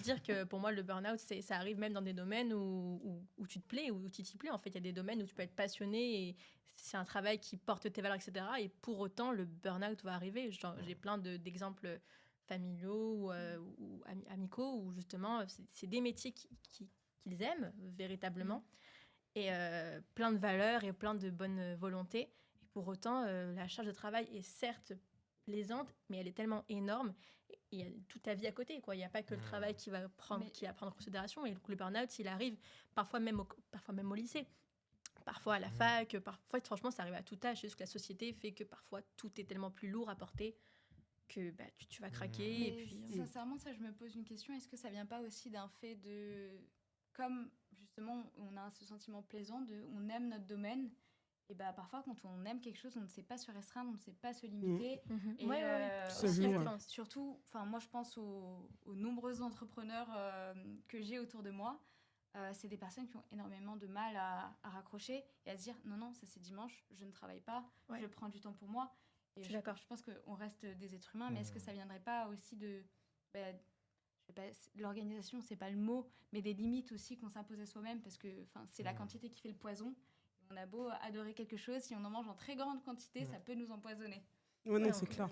dire que pour moi, le burn-out, ça arrive même dans des domaines où tu te plais, où tu t'y plais. En fait, il y a des domaines où tu peux être passionné et c'est un travail qui porte tes valeurs, etc. Et pour autant, le burn-out va arriver. J'ai plein d'exemples familiaux ou amicaux où justement, c'est des métiers qu'ils aiment véritablement et plein de valeurs et plein de bonne volonté. Et pour autant, la charge de travail est certes plaisante, mais elle est tellement énorme. Et il y a toute ta vie à côté, quoi. Il n'y a pas que le travail qui va qui va prendre en considération. Et le burn-out, il arrive parfois même au lycée, parfois à la fac. Parfois, franchement, ça arrive à tout âge. C'est juste que la société fait que parfois, tout est tellement plus lourd à porter que tu vas craquer. Mais et puis, sincèrement, ça, je me pose une question. Est-ce que ça vient pas aussi d'un fait de... Comme, justement, on a ce sentiment plaisant de... On aime notre domaine. Et bah, parfois, quand on aime quelque chose, on ne sait pas se restreindre, on ne sait pas se limiter. Et aussi, surtout, moi, je pense aux nombreux entrepreneurs que j'ai autour de moi. C'est des personnes qui ont énormément de mal à raccrocher et à se dire non, non, ça c'est dimanche, je ne travaille pas, je prends du temps pour moi. Et je suis d'accord. Je pense qu'on reste des êtres humains, mais est-ce que ça viendrait pas aussi de... Bah, je sais pas, l'organisation, c'est pas le mot, mais des limites aussi qu'on s'impose à soi-même, parce que c'est la quantité qui fait le poison. On a beau adorer quelque chose, si on en mange en très grande quantité, ça peut nous empoisonner. Ouais, non, c'est clair.